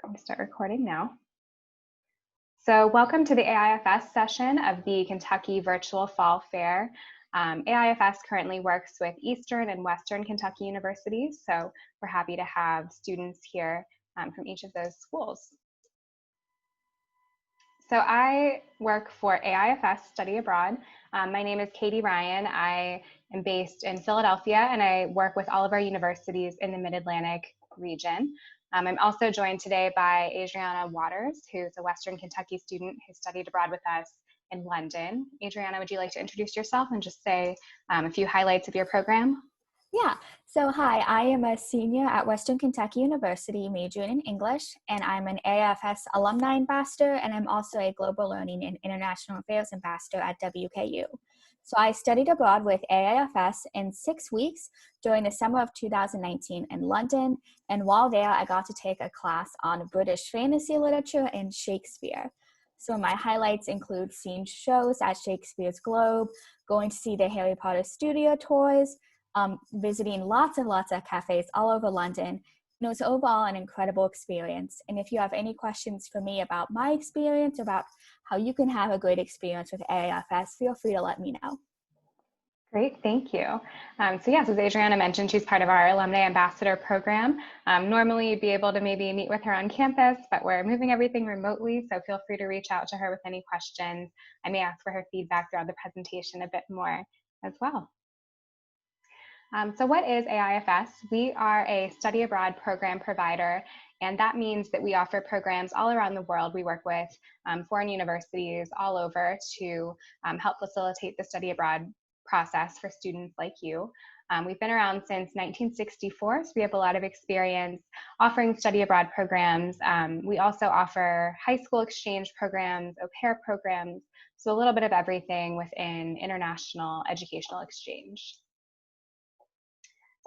I'm gonna start recording now. So welcome to the AIFS session of the Kentucky Virtual Fall Fair. AIFS currently works with Eastern and Western Kentucky universities, so we're happy to have students here from each of those schools. So I work for AIFS Study Abroad. My name is Katie Ryan. I am based in Philadelphia, and I work with all of our universities in the Mid-Atlantic region. I'm also joined today by Adriana Waters, who's a Western Kentucky student who studied abroad with us in London. Adriana, would you like to introduce yourself and just say a few highlights of your program? Yeah, so hi, I am a senior at Western Kentucky University majoring in English, and I'm an AIFS alumni ambassador, and I'm also a global learning and international affairs ambassador at WKU. So I studied abroad with AIFS in 6 weeks during the summer of 2019 in London, and while there, I got to take a class on British fantasy literature and Shakespeare. So my highlights include seeing shows at Shakespeare's Globe, going to see the Harry Potter studio tours, visiting lots of cafes all over London. It was overall an incredible experience. And if you have any questions for me about my experience, about how you can have a great experience with AIFS, feel free to let me know. Great, thank you. So yes, as Adriana mentioned, she's part of our Alumni Ambassador program. Normally you'd be able to maybe meet with her on campus, but we're moving everything remotely, so feel free to reach out to her with any questions. I may ask for her feedback throughout the presentation a bit more as well. So what is AIFS? We are a study abroad program provider, and that means that we offer programs all around the world. We work with foreign universities all over to help facilitate the study abroad process for students like you. We've been around since 1964, so we have a lot of experience offering study abroad programs. We also offer high school exchange programs, au pair programs, so a little bit of everything within international educational exchange.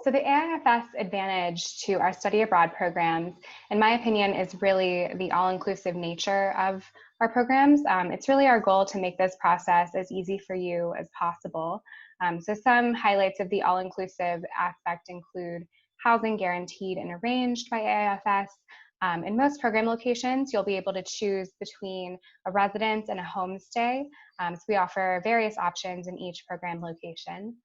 So the AIFS Advantage to our study abroad programs, in my opinion, is really the all-inclusive nature of our programs. It's really our goal to make this process as easy for you as possible. So some highlights of the all-inclusive aspect include housing guaranteed and arranged by AIFS. In most program locations, you'll be able to choose between a residence and a homestay. So we offer various options in each program location.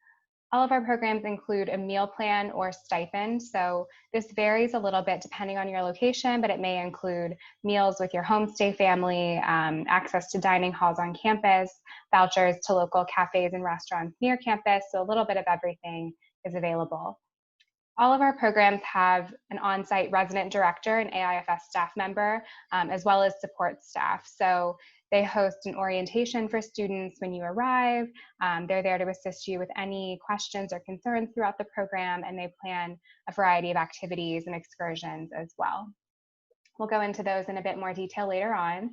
All of our programs include a meal plan or stipend, so this varies a little bit depending on your location, but it may include meals with your homestay family, access to dining halls on campus, vouchers to local cafes and restaurants near campus, so a little bit of everything is available. All of our programs have an on-site resident director, an AIFS staff member, as well as support staff. So they host an orientation for students when you arrive. They're there to assist you with any questions or concerns throughout the program, and they plan a variety of activities and excursions as well. We'll go into those in a bit more detail later on.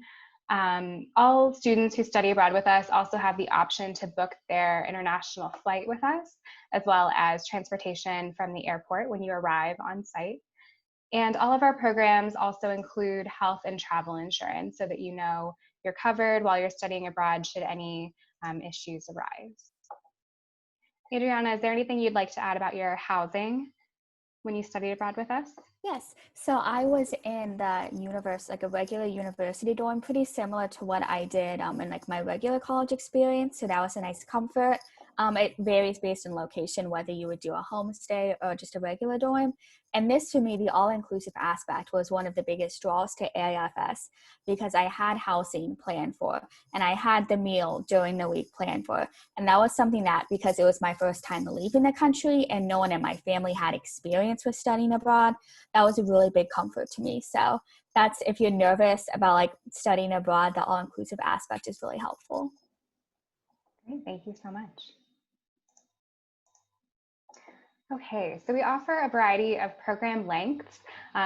All students who study abroad with us also have the option to book their international flight with us, as well as transportation from the airport when you arrive on site. And all of our programs also include health and travel insurance so that you know you're covered while you're studying abroad should any issues arise. Adriana, is there anything you'd like to add about your housing when you studied abroad with us? Yes, so I was in the a regular university dorm, pretty similar to what I did in like my regular college experience. So that was a nice comfort. It varies based on location, whether you would do a homestay or just a regular dorm. And this, to me, the all-inclusive aspect was one of the biggest draws to AIFS because I had housing planned for, and I had the meal during the week planned for. And that was something that, because it was my first time leaving the country and no one in my family had experience with studying abroad, that was a really big comfort to me. So that's, if you're nervous about like studying abroad, the all-inclusive aspect is really helpful. Great, thank you so much. Okay, so we offer a variety of program lengths.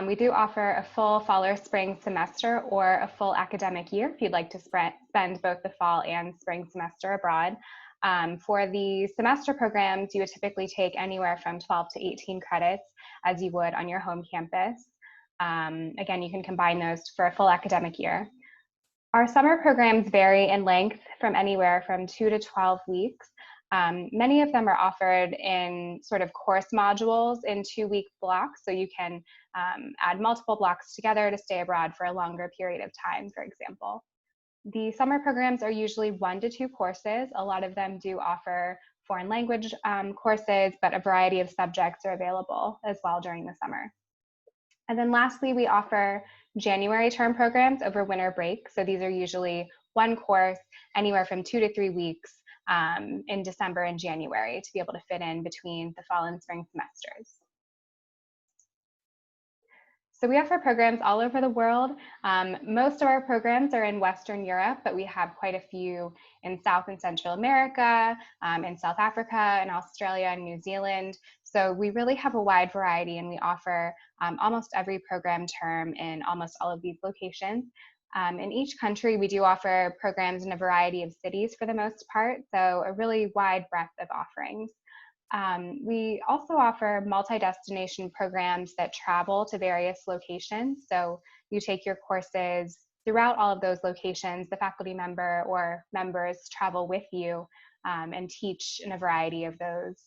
We do offer a full fall or spring semester or a full academic year if you'd like to spend both the fall and spring semester abroad. For the semester programs, you would typically take anywhere from 12 to 18 credits as you would on your home campus. Again, you can combine those for a full academic year. Our summer programs vary in length from anywhere from 2 to 12 weeks. Many of them are offered in sort of course modules in 2-week blocks, so you can add multiple blocks together to stay abroad for a longer period of time, for example. The summer programs are usually 1 to 2 courses. A lot of them do offer foreign language courses, but a variety of subjects are available as well during the summer. And then lastly, we offer January term programs over winter break. So these are usually 1 course, anywhere from 2 to 3 weeks in December and January to be able to fit in between the fall and spring semesters. So we offer programs all over the world. Most of our programs are in Western Europe, but we have quite a few in South and Central America, in South Africa, and Australia and New Zealand. So we really have a wide variety, and we offer almost every program term in almost all of these locations. In each country, we do offer programs in a variety of cities for the most part, so a really wide breadth of offerings. We also offer multi-destination programs that travel to various locations. So you take your courses throughout all of those locations. The faculty member or members travel with you and teach in a variety of those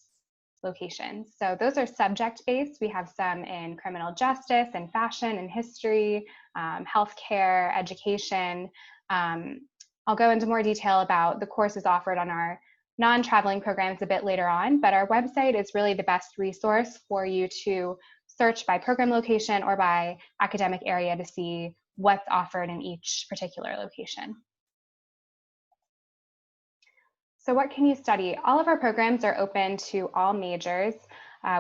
locations. So those are subject-based. We have some in criminal justice and fashion and history, healthcare, education. I'll go into more detail about the courses offered on our non-traveling programs a bit later on, but our website is really the best resource for you to search by program location or by academic area to see what's offered in each particular location. So what can you study? All of our programs are open to all majors.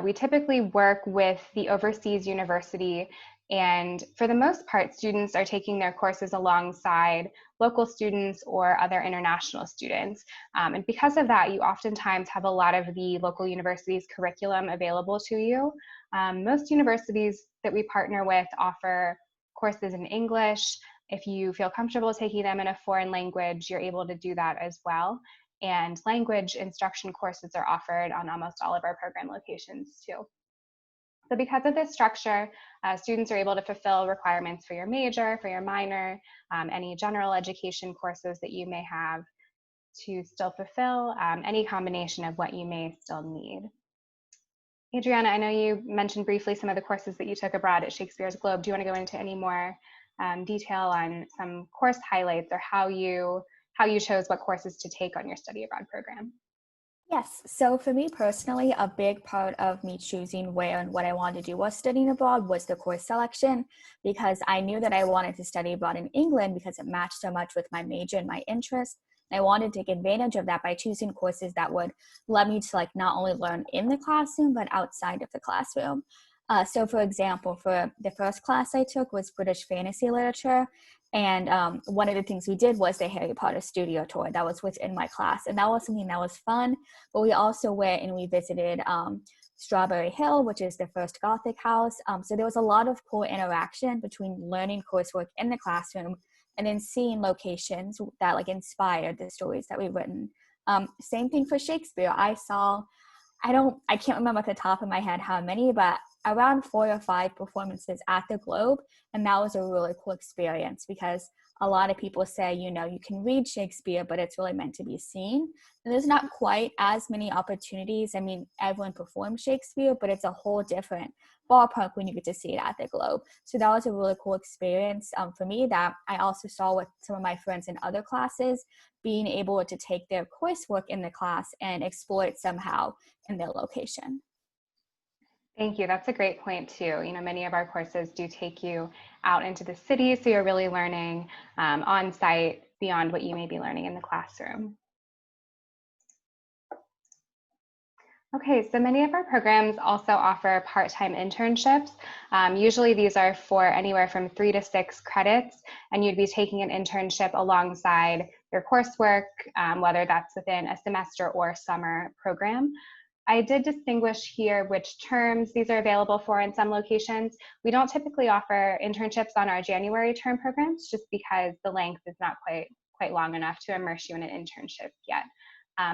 We typically work with the overseas university, and for the most part, students are taking their courses alongside local students or other international students. And because of that, you oftentimes have a lot of the local university's curriculum available to you. Most universities that we partner with offer courses in English. If you feel comfortable taking them in a foreign language, you're able to do that as well. And language instruction courses are offered on almost all of our program locations too. So because of this structure, students are able to fulfill requirements for your major, for your minor, any general education courses that you may have to still fulfill any combination of what you may still need. Adriana, I know you mentioned briefly some of the courses that you took abroad at Shakespeare's Globe. Do you want to go into any more detail on some course highlights or how you chose what courses to take on your study abroad program? Yes, so for me personally, a big part of me choosing where and what I wanted to do while studying abroad was the course selection, because I knew that I wanted to study abroad in England because it matched so much with my major and my interest. And I wanted to take advantage of that by choosing courses that would let me to not only learn in the classroom, but outside of the classroom. So for example, for the first class I took was British fantasy literature. And one of the things we did was the Harry Potter studio tour that was within my class. And that was something that was fun. But we also went and we visited Strawberry Hill, which is the first Gothic house. So there was a lot of cool interaction between learning coursework in the classroom and then seeing locations that inspired the stories that we've written. Same thing for Shakespeare. I can't remember at the top of my head how many, but around 4 or 5 performances at the Globe. And that was a really cool experience because a lot of people say, you can read Shakespeare, but it's really meant to be seen. And there's not quite as many opportunities. I mean, everyone performs Shakespeare, but it's a whole different ballpark when you get to see it at the Globe. So that was a really cool experience for me that I also saw with some of my friends in other classes, being able to take their coursework in the class and explore it somehow in their location. Thank you. That's a great point too. Many of our courses do take you out into the city, so you're really learning on site beyond what you may be learning in the classroom. Okay, so many of our programs also offer part-time internships. Usually these are for anywhere from 3 to 6 credits, and you'd be taking an internship alongside your coursework, whether that's within a semester or summer program. I did distinguish here which terms these are available for in some locations. We don't typically offer internships on our January term programs just because the length is not quite long enough to immerse you in an internship yet.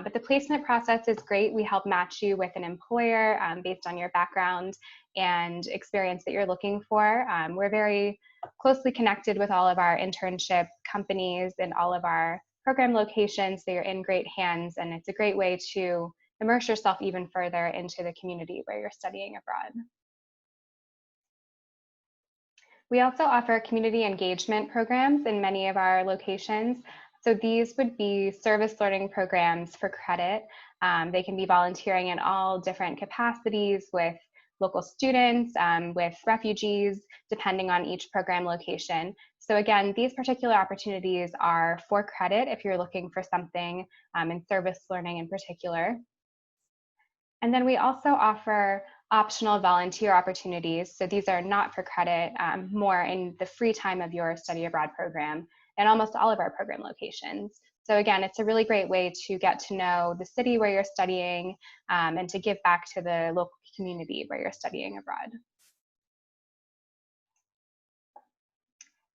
But the placement process is great. We help match you with an employer based on your background and experience that you're looking for. We're very closely connected with all of our internship companies and all of our program locations, so you're in great hands, and it's a great way to immerse yourself even further into the community where you're studying abroad. We also offer community engagement programs in many of our locations. So these would be service learning programs for credit. They can be volunteering in all different capacities with local students, with refugees, depending on each program location. So again, these particular opportunities are for credit if you're looking for something in service learning in particular. And then we also offer optional volunteer opportunities. So these are not for credit, more in the free time of your study abroad program and almost all of our program locations. So again, it's a really great way to get to know the city where you're studying and to give back to the local community where you're studying abroad.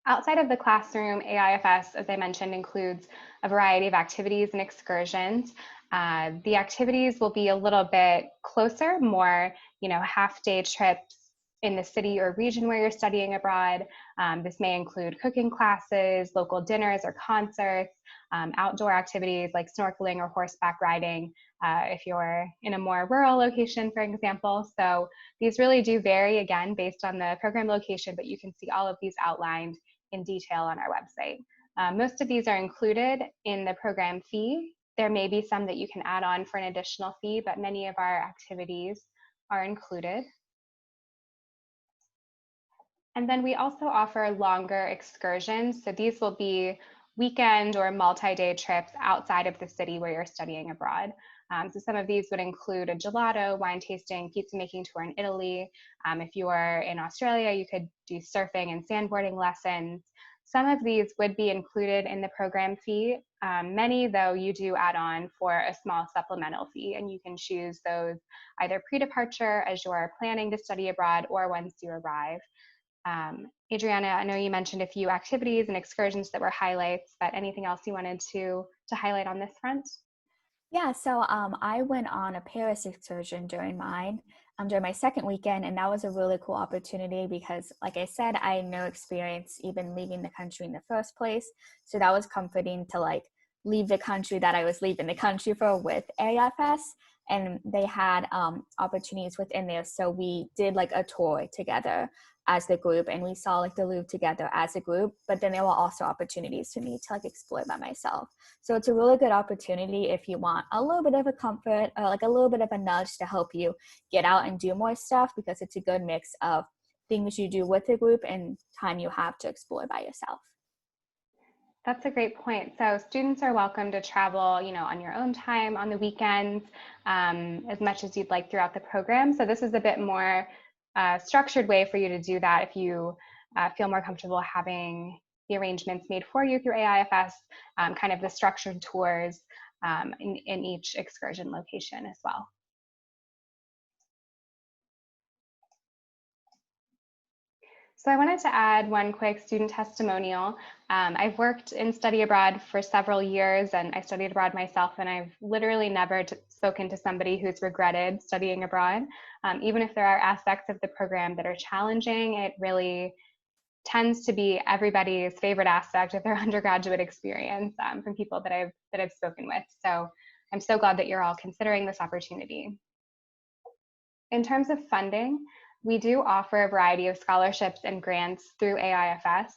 Outside of the classroom, AIFS, as I mentioned, includes a variety of activities and excursions. The activities will be a little bit closer, more, half-day trips in the city or region where you're studying abroad. This may include cooking classes, local dinners or concerts, outdoor activities like snorkeling or horseback riding, if you're in a more rural location, for example. So these really do vary, again, based on the program location, but you can see all of these outlined in detail on our website. Most of these are included in the program fee. There may be some that you can add on for an additional fee, but many of our activities are included. And then we also offer longer excursions. So these will be weekend or multi-day trips outside of the city where you're studying abroad. So some of these would include a gelato, wine tasting, pizza making tour in Italy. If you are in Australia, you could do surfing and sandboarding lessons. Some of these would be included in the program fee. Many, though, you do add on for a small supplemental fee, and you can choose those either pre-departure as you're planning to study abroad or once you arrive. Adriana, I know you mentioned a few activities and excursions that were highlights, but anything else you wanted to highlight on this front? Yeah, so I went on a Paris excursion during my second weekend, and that was a really cool opportunity because, like I said, I had no experience even leaving the country in the first place. So that was comforting to leave the country that I was leaving the country for with AIFS, and they had opportunities within there. So we did a tour together as the group, and we saw the Louvre together as a group, but then there were also opportunities for me to explore by myself. So it's a really good opportunity if you want a little bit of a comfort or a little bit of a nudge to help you get out and do more stuff, because it's a good mix of things you do with a group and time you have to explore by yourself. That's a great point. So students are welcome to travel, on your own time, on the weekends, as much as you'd like throughout the program. So this is a bit more structured way for you to do that if you feel more comfortable having the arrangements made for you through AIFS, kind of the structured tours in each excursion location as well. So I wanted to add one quick student testimonial. I've worked in study abroad for several years, and I studied abroad myself, and I've literally never spoken to somebody who's regretted studying abroad. Even if there are aspects of the program that are challenging, it really tends to be everybody's favorite aspect of their undergraduate experience from people that I've spoken with. So I'm so glad that you're all considering this opportunity. In terms of funding, we do offer a variety of scholarships and grants through AIFS.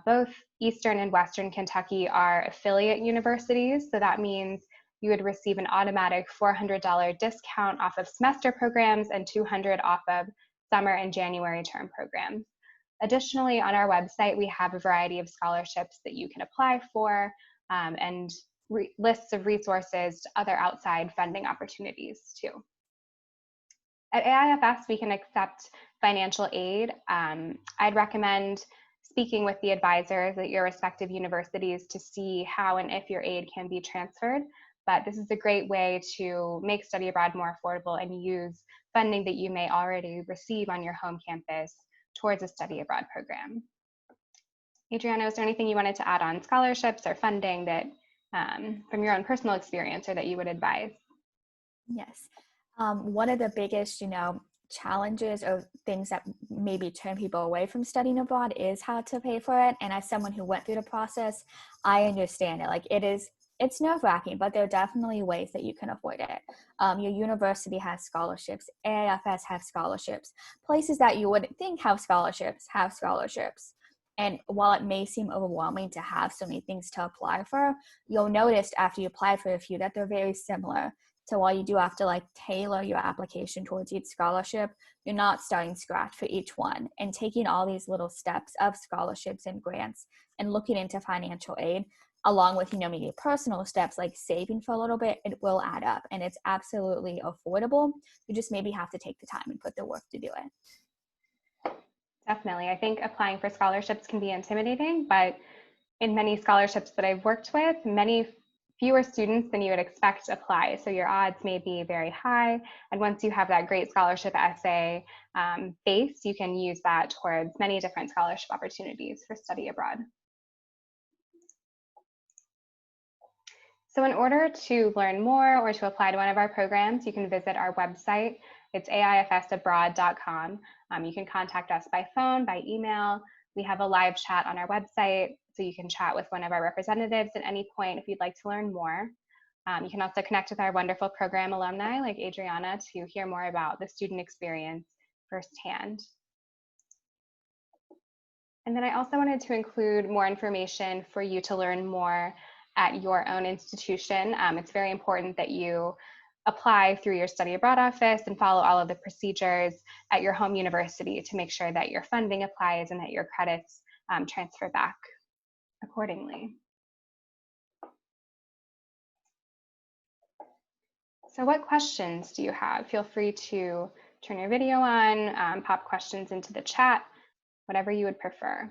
Both Eastern and Western Kentucky are affiliate universities, so that means you would receive an automatic $400 discount off of semester programs and $200 off of summer and January term programs. Additionally, on our website, we have a variety of scholarships that you can apply for and lists of resources to other outside funding opportunities too. At AIFS, we can accept financial aid. I'd recommend speaking with the advisors at your respective universities to see how and if your aid can be transferred. But this is a great way to make study abroad more affordable and use funding that you may already receive on your home campus towards a study abroad program. Adriana, is there anything you wanted to add on scholarships or funding that from your own personal experience or that you would advise? Yes. One of the biggest, challenges or things that maybe turn people away from studying abroad is how to pay for it. And as someone who went through the process, I understand it. Like it's nerve-wracking, but there are definitely ways that you can avoid it. Your university has scholarships, AIFS has scholarships, places that you wouldn't think have scholarships have scholarships. And while it may seem overwhelming to have so many things to apply for, you'll notice after you apply for a few that they're very similar. So while you do have to like tailor your application towards each scholarship, you're not starting scratch for each one. And taking all these little steps of scholarships and grants and looking into financial aid, along with, maybe personal steps like saving for a little bit, it will add up. And it's absolutely affordable. You just maybe have to take the time and put the work to do it. Definitely. I think applying for scholarships can be intimidating, but in many scholarships that I've worked with, many fewer students than you would expect apply. So your odds may be very high. And once you have that great scholarship essay base, you can use that towards many different scholarship opportunities for study abroad. So in order to learn more or to apply to one of our programs, you can visit our website. It's aifsabroad.com. You can contact us by phone, by email. We have a live chat on our website, so you can chat with one of our representatives at any point if you'd like to learn more. You can also connect with our wonderful program alumni like Adriana to hear more about the student experience firsthand. And then I also wanted to include more information for you to learn more at your own institution. It's very important that you apply through your study abroad office and follow all of the procedures at your home university to make sure that your funding applies and that your credits transfer back accordingly. So what questions do you have? Feel free to turn your video on, pop questions into the chat, whatever you would prefer.